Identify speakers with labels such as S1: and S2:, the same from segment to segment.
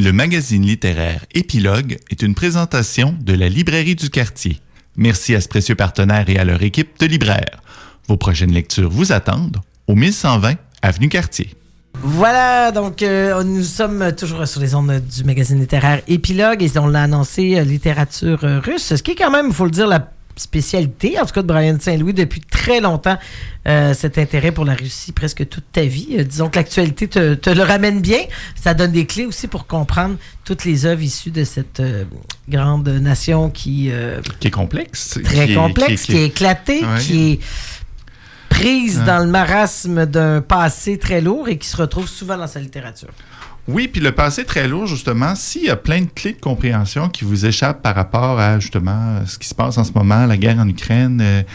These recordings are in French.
S1: Le magazine littéraire Épilogue est une présentation de la librairie du quartier. Merci à ce précieux partenaire et à leur équipe de libraires. Vos prochaines lectures vous attendent au 1120 Avenue Cartier.
S2: Voilà, donc nous sommes toujours sur les ondes du magazine littéraire Épilogue et on l'a annoncé, littérature russe, ce qui est quand même, il faut le dire, la spécialité, en tout cas de Brian Saint-Louis, depuis très longtemps, cet intérêt pour la Russie, presque toute ta vie. Disons que l'actualité te le ramène bien. Ça donne des clés aussi pour comprendre toutes les œuvres issues de cette grande nation qui
S1: est complexe.
S2: Très complexe, qui est éclatée, ouais. Qui est prise dans le marasme d'un passé très lourd et qui se retrouve souvent dans sa littérature.
S1: Oui, puis le passé très lourd, justement, s'il y a plein de clés de compréhension qui vous échappent par rapport à, justement, ce qui se passe en ce moment, la guerre en Ukraine,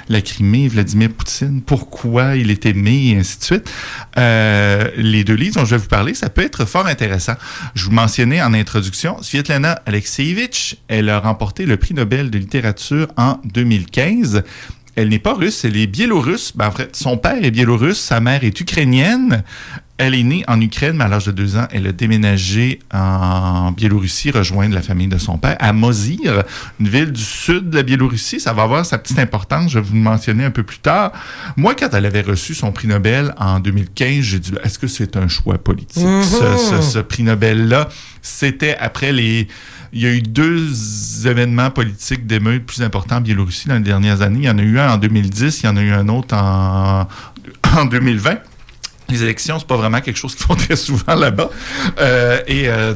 S1: la Crimée, Vladimir Poutine, pourquoi il est aimé, et ainsi de suite, les deux livres dont je vais vous parler, ça peut être fort intéressant. Je vous mentionnais en introduction, Svetlana Alexievitch, elle a remporté le prix Nobel de littérature en 2015. Elle n'est pas russe, elle est biélorusse. En fait, son père est biélorusse, sa mère est ukrainienne. Elle est née en Ukraine, mais à l'âge de 2 ans, elle a déménagé en Biélorussie, rejoindre la famille de son père, à Mozyr, une ville du sud de la Biélorussie. Ça va avoir sa petite importance, je vais vous le mentionner un peu plus tard. Moi, quand elle avait reçu son prix Nobel en 2015, j'ai dit, est-ce que c'est un choix politique, ce prix Nobel-là? C'était après les... Il y a eu 2 événements politiques d'émeute plus importants en Biélorussie dans les dernières années. Il y en a eu un en 2010, il y en a eu un autre en 2020. Les élections, c'est pas vraiment quelque chose qu'ils font très souvent là-bas.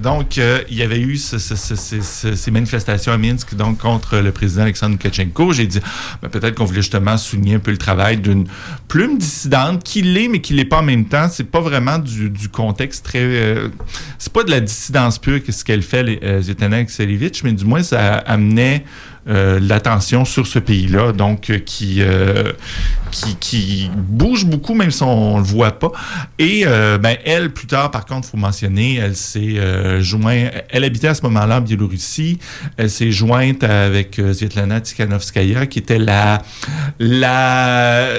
S1: Donc, il y avait eu ces manifestations à Minsk donc, contre le président Alexandre Loukachenko. J'ai dit, peut-être qu'on voulait justement souligner un peu le travail d'une plume dissidente qui l'est, mais qui l'est pas en même temps. C'est pas vraiment du contexte très... c'est pas de la dissidence pure que ce qu'elle fait, Svetlana Alexievitch, mais du moins, ça amenait... l'attention sur ce pays-là, donc qui bouge beaucoup, même si on le voit pas. Et elle, plus tard, par contre, il faut mentionner, elle s'est jointe... Elle habitait à ce moment-là en Biélorussie. Elle s'est jointe avec Svetlana Tikhanovskaya, qui était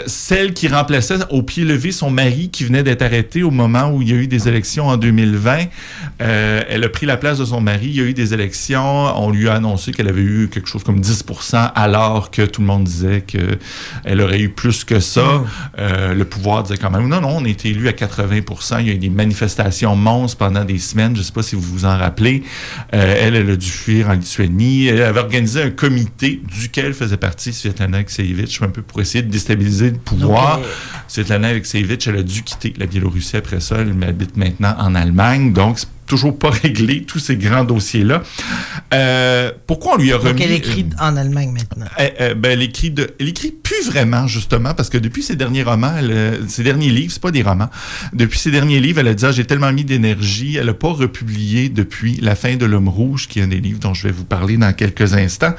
S1: celle qui remplaçait au pied levé son mari qui venait d'être arrêté au moment où il y a eu des élections en 2020. Elle a pris la place de son mari. Il y a eu des élections. On lui a annoncé qu'elle avait eu quelque chose comme 10%, alors que tout le monde disait qu'elle aurait eu plus que ça. Le pouvoir disait quand même, non, on a été élu à 80%. Il y a eu des manifestations monstres pendant des semaines. Je ne sais pas si vous vous en rappelez. Elle a dû fuir en Lituanie. Elle avait organisé un comité duquel faisait partie Svetlana Alexievitch, un peu pour essayer de déstabiliser le pouvoir. Okay. Svetlana Alexievitch, elle a dû quitter la Biélorussie après ça. Elle habite maintenant en Allemagne. Donc, c'est toujours pas réglé, tous ces grands dossiers-là. Pourquoi on lui a remis...
S2: Donc, elle écrit en Allemagne maintenant.
S1: Elle écrit plus vraiment, justement, parce que depuis ses derniers romans, ses derniers livres, c'est pas des romans, depuis ses derniers livres, elle a dit, j'ai tellement mis d'énergie, elle a pas republié depuis La fin de l'homme rouge, qui est un des livres dont je vais vous parler dans quelques instants.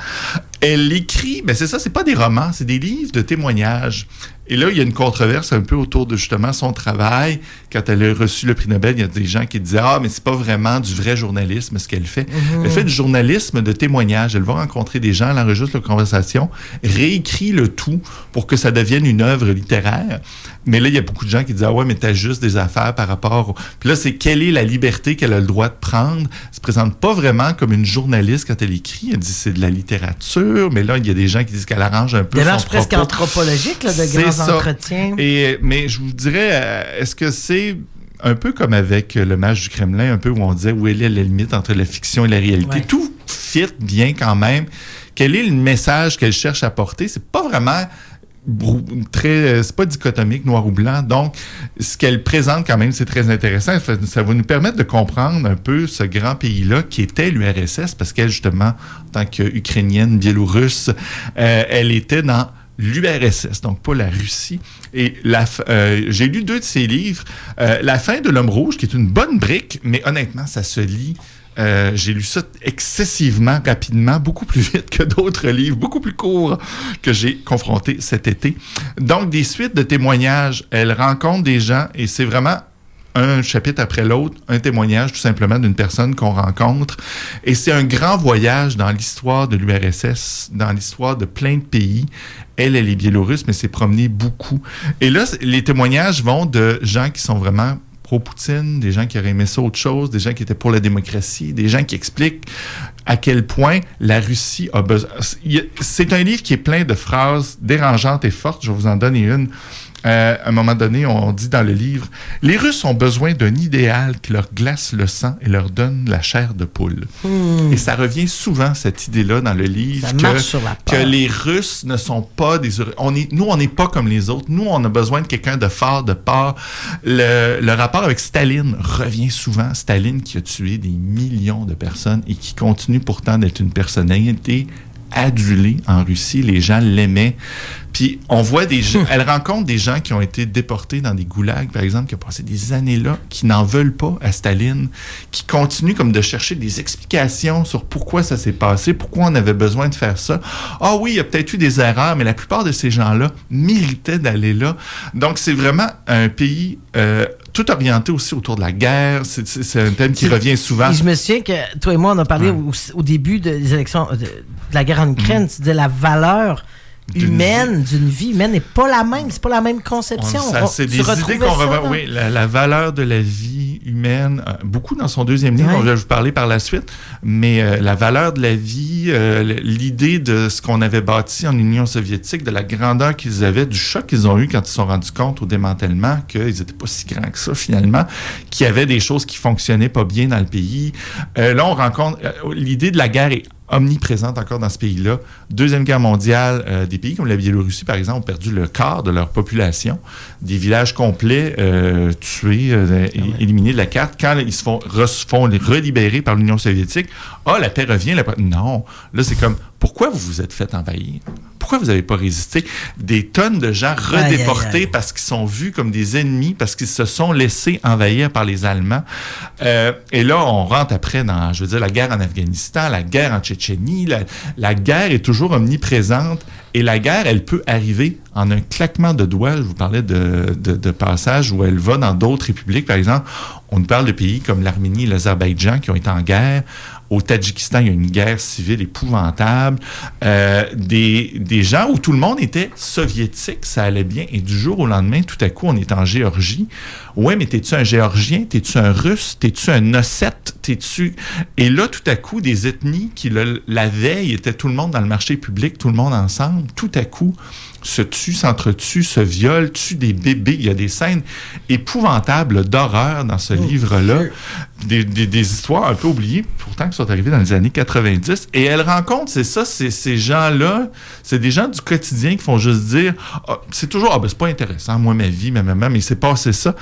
S1: Elle écrit, c'est ça, c'est pas des romans, c'est des livres de témoignages. Et là, il y a une controverse un peu autour de justement son travail. Quand elle a reçu le prix Nobel, il y a des gens qui disaient « mais c'est pas vraiment du vrai journalisme ce qu'elle fait. » Elle fait du journalisme de témoignage. Elle va rencontrer des gens, elle enregistre la conversation, réécrit le tout pour que ça devienne une œuvre littéraire. Mais là, il y a beaucoup de gens qui disent « mais t'as juste des affaires par rapport... » Puis là, c'est quelle est la liberté qu'elle a le droit de prendre. Elle se présente pas vraiment comme une journaliste quand elle écrit. Elle dit c'est de la littérature, mais là, il y a des gens qui disent qu'elle arrange un peu son propos.
S2: Presque anthropologique, là, de grands entretiens.
S1: Mais je vous dirais, est-ce que c'est un peu comme avec le Mage du Kremlin, un peu où on disait où est la limite entre la fiction et la réalité? Ouais. Tout fit bien quand même. Quel est le message qu'elle cherche à porter? C'est pas vraiment... c'est pas dichotomique, noir ou blanc. Donc, ce qu'elle présente quand même, c'est très intéressant. Ça va nous permettre de comprendre un peu ce grand pays-là qui était l'URSS, parce qu'elle, justement, en tant qu'Ukrainienne, biélorusse, elle était dans l'URSS, donc pas la Russie. Et j'ai lu 2 de ses livres. La fin de l'homme rouge, qui est une bonne brique, mais honnêtement, ça se lit... j'ai lu ça excessivement rapidement, beaucoup plus vite que d'autres livres, beaucoup plus courts que j'ai confrontés cet été. Donc, des suites de témoignages, elle rencontre des gens et c'est vraiment un chapitre après l'autre, un témoignage tout simplement d'une personne qu'on rencontre. Et c'est un grand voyage dans l'histoire de l'URSS, dans l'histoire de plein de pays. Elle est biélorusse, mais s'est promenée beaucoup. Et là, les témoignages vont de gens qui sont vraiment pro-Poutine, des gens qui auraient aimé ça autre chose, des gens qui étaient pour la démocratie, des gens qui expliquent à quel point la Russie a besoin... C'est un livre qui est plein de phrases dérangeantes et fortes. Je vais vous en donner une. À un moment donné, on dit dans le livre, « Les Russes ont besoin d'un idéal qui leur glace le sang et leur donne la chair de poule. » Et ça revient souvent, cette idée-là, dans le livre, que les Russes ne sont pas des... Nous, on n'est pas comme les autres. Nous, on a besoin de quelqu'un de fort, de part. Le rapport avec Staline revient souvent. Staline qui a tué des millions de personnes et qui continue pourtant d'être une personnalité adulée en Russie. Les gens l'aimaient. Puis on voit des gens, elle rencontre des gens qui ont été déportés dans des goulags, par exemple, qui ont passé des années là, qui n'en veulent pas à Staline, qui continuent comme de chercher des explications sur pourquoi ça s'est passé, pourquoi on avait besoin de faire ça. Ah oui, il y a peut-être eu des erreurs, mais la plupart de ces gens-là méritaient d'aller là. Donc c'est vraiment un pays tout orienté aussi autour de la guerre. C'est un thème qui revient souvent.
S2: Et je me souviens que toi et moi, on a parlé au début des élections de la guerre en Ukraine. Tu disais la valeur humaine, d'une vie humaine n'est pas la même. C'est pas la même conception.
S1: C'est des idées qu'on revient. Oui, la valeur de la vie humaine, beaucoup dans son deuxième livre, dont je vais vous parler par la suite, mais la valeur de la vie, l'idée de ce qu'on avait bâti en Union soviétique, de la grandeur qu'ils avaient, du choc qu'ils ont eu quand ils se sont rendus compte au démantèlement qu'ils n'étaient pas si grands que ça, finalement, qu'il y avait des choses qui fonctionnaient pas bien dans le pays. Là, on rencontre... l'idée de la guerre est omniprésente encore dans ce pays-là. Deuxième guerre mondiale, des pays comme la Biélorussie, par exemple, ont perdu le quart de leur population. Des villages complets tués, éliminés de la carte. Quand ils se font relibérer par l'Union soviétique, la paix revient. Non, là, c'est comme, pourquoi vous vous êtes fait envahir? Pourquoi vous n'avez pas résisté? Des tonnes de gens redéportés parce qu'ils sont vus comme des ennemis, parce qu'ils se sont laissés envahir par les Allemands. Et là, on rentre après dans, je veux dire, la guerre en Afghanistan, la guerre en Tchétchénie. La guerre est toujours omniprésente. Et la guerre, elle peut arriver en un claquement de doigts. Je vous parlais de passages où elle va dans d'autres républiques. Par exemple, on nous parle de pays comme l'Arménie et l'Azerbaïdjan qui ont été en guerre. Au Tadjikistan, il y a une guerre civile épouvantable. Des gens où tout le monde était soviétique, ça allait bien. Et du jour au lendemain, tout à coup, on est en Géorgie. Ouais, mais t'es-tu un Géorgien? T'es-tu un Russe? T'es-tu un Ossète? Et là, tout à coup, des ethnies qui, la veille, étaient tout le monde dans le marché public, tout le monde ensemble, tout à coup, se tuent, s'entretuent, se violent, tuent des bébés. Il y a des scènes épouvantables d'horreur dans ce livre-là. Des histoires un peu oubliées, pourtant qui sont arrivées dans les années 90. Et elle rencontre, c'est ça, ces gens-là, c'est des gens du quotidien qui font juste dire, c'est toujours, c'est pas intéressant, moi, ma vie, ma maman, mais il s'est passé ça.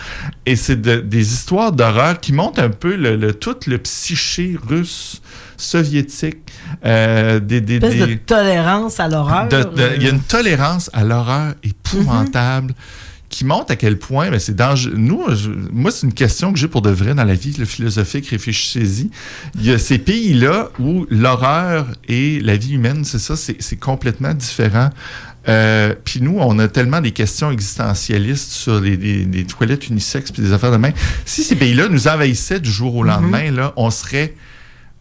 S1: Et c'est des histoires d'horreur qui montrent un peu tout le psyché russe, soviétique.
S2: De tolérance à l'horreur.
S1: Il y a une tolérance à l'horreur épouvantable qui montre à quel point c'est dangereux. Moi, c'est une question que j'ai pour de vrai dans la vie philosophique, réfléchissez-y. Il y a ces pays-là où l'horreur et la vie humaine, c'est ça, c'est complètement différent. Puis nous, on a tellement des questions existentialistes sur les toilettes unisexes puis des affaires de même. Si ces pays-là nous envahissaient du jour au lendemain, là, on serait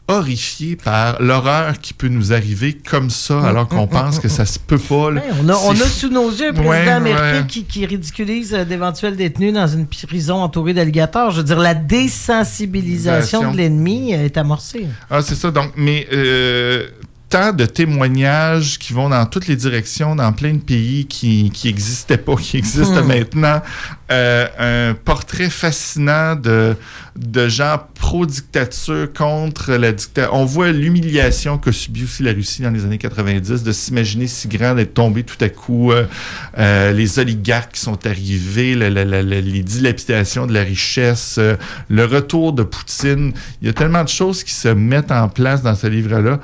S1: horrifié par l'horreur qui peut nous arriver comme ça, alors qu'on pense que ça se peut pas. Là.
S2: On a sous nos yeux un président américain qui ridiculise d'éventuels détenus dans une prison entourée d'alligators. Je veux dire, la désensibilisation de l'ennemi est amorcée.
S1: C'est ça. Donc, mais tant de témoignages qui vont dans toutes les directions, dans plein de pays qui n'existaient pas, qui existent maintenant. Un portrait fascinant de gens pro-dictature contre la dictature. On voit l'humiliation qu'a subi aussi la Russie dans les années 90, de s'imaginer si grand, d'être tombé tout à coup, les oligarques qui sont arrivés, les dilapidations de la richesse, le retour de Poutine. Il y a tellement de choses qui se mettent en place dans ce livre-là.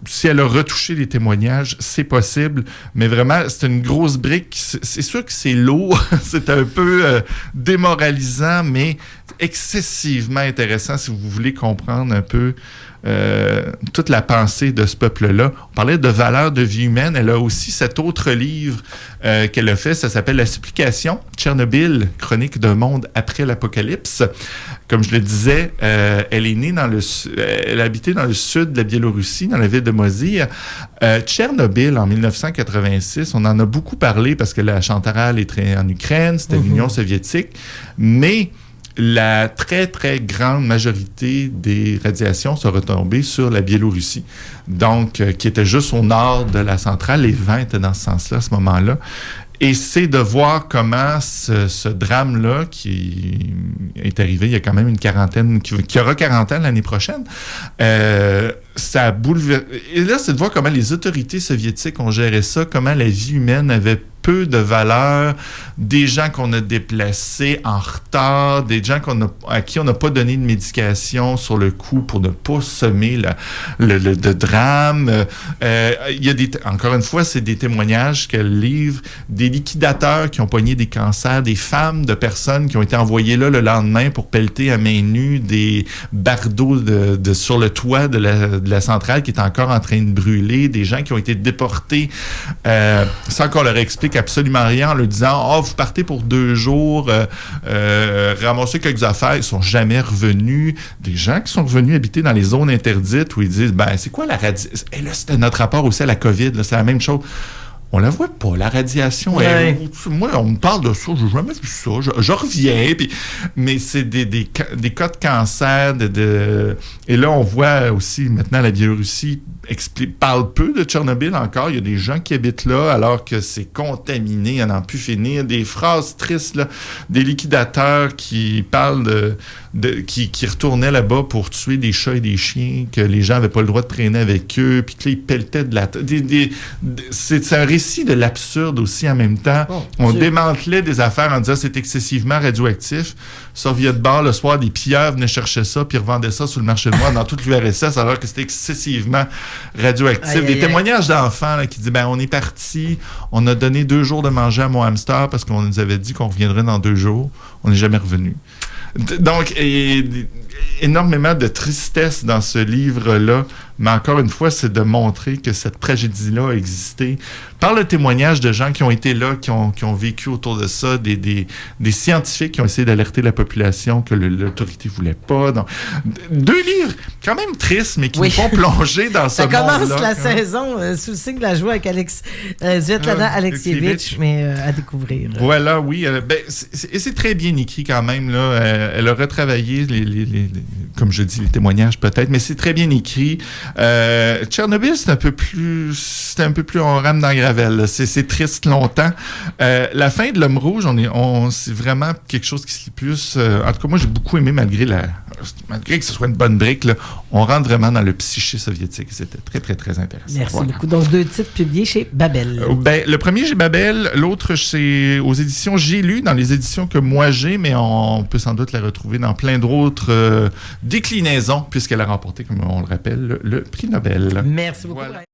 S1: Si elle a retouché les témoignages, c'est possible, mais vraiment, c'est une grosse brique. C'est sûr que c'est lourd, c'est un peu démoralisant, mais excessivement intéressant si vous voulez comprendre un peu toute la pensée de ce peuple-là. On parlait de valeur de vie humaine. Elle a aussi cet autre livre qu'elle a fait, ça s'appelle « La supplication, Tchernobyl, chronique d'un monde après l'apocalypse », Comme je le disais, elle est née elle habitait dans le sud de la Biélorussie, dans la ville de Mozyr. Tchernobyl, en 1986, on en a beaucoup parlé parce que la centrale est en Ukraine, c'était l'Union soviétique, mais la très, très grande majorité des radiations sont retombées sur la Biélorussie, donc qui était juste au nord de la centrale. Les vents étaient dans ce sens-là à ce moment-là. Et c'est de voir comment ce drame-là, qui est arrivé il y a quand même une quarantaine, qui aura 40 ans l'année prochaine, ça a bouleversé. Et là, c'est de voir comment les autorités soviétiques ont géré ça, comment la vie humaine avait peu de valeur, des gens qu'on a déplacés en retard, des gens à qui on n'a pas donné de médication sur le coup pour ne pas semer le drame. Il y a encore une fois, c'est des témoignages qu'elle livre, des liquidateurs qui ont pogné des cancers, des femmes de personnes qui ont été envoyées là le lendemain pour pelleter à main nue des bardeaux sur le toit de la centrale qui est encore en train de brûler, des gens qui ont été déportés sans qu'on leur explique absolument rien en leur disant « Oh, vous partez pour 2 jours, ramassez quelques affaires. » Ils sont jamais revenus. Des gens qui sont revenus habiter dans les zones interdites où ils disent « Ben, c'est quoi la radiation? » Et là, c'était notre rapport aussi à la COVID. Là, c'est la même chose. On la voit pas, la radiation.
S2: Ouais.
S1: Moi, on me parle de ça, j'ai jamais vu ça. Je reviens, mais c'est des cas de cancer. Et là, on voit aussi maintenant la Biélorussie parle peu de Tchernobyl encore. Il y a des gens qui habitent là alors que c'est contaminé, à n'en plus finir. Des phrases tristes, là, des liquidateurs qui parlent qui retournaient là-bas pour tuer des chats et des chiens, que les gens n'avaient pas le droit de traîner avec eux, puis que là, ils pelletaient de la... C'est un récit de l'absurde aussi en même temps. On démantelait des affaires en disant que c'est excessivement radioactif. Soviet Bar, le soir, des pilleurs venaient chercher ça puis revendaient ça sur le marché noir dans toute l'URSS alors que c'était excessivement radioactif. Des témoignages d'enfants là, qui disent ben on est parti, on a donné 2 jours de manger à mon hamster parce qu'on nous avait dit qu'on reviendrait dans 2 jours. On n'est jamais revenu. Donc, énormément de tristesse dans ce livre-là, mais encore une fois, c'est de montrer que cette tragédie-là a existé par le témoignage de gens qui ont été là, qui ont vécu autour de ça, des scientifiques qui ont essayé d'alerter la population que l'autorité ne voulait pas. Donc, 2 livres quand même tristes, mais qui nous font plonger dans ce monde-là.
S2: Ça commence la saison sous le signe de la joie avec Svetlana Alexievitch, mais à découvrir.
S1: Voilà, oui. Et c'est très bien écrit quand même. Là. Elle a retravaillé, comme je dis, les témoignages peut-être, mais c'est très bien écrit. Tchernobyl, c'est un peu plus on rame dans la gravelle. Là. C'est triste longtemps. La fin de l'Homme Rouge, c'est vraiment quelque chose qui se lit plus. En tout cas, moi, j'ai beaucoup aimé malgré que ce soit une bonne brique. Là, on rentre vraiment dans le psyché soviétique. C'était très, très, très intéressant.
S2: Merci beaucoup. Donc, 2 titres publiés chez Babel.
S1: Le premier chez Babel, l'autre c'est aux éditions J'ai lu, dans les éditions que moi j'ai, mais on peut sans doute la retrouver dans plein d'autres déclinaisons, puisqu'elle a remporté, comme on le rappelle, le prix Nobel.
S2: Merci beaucoup. Voilà.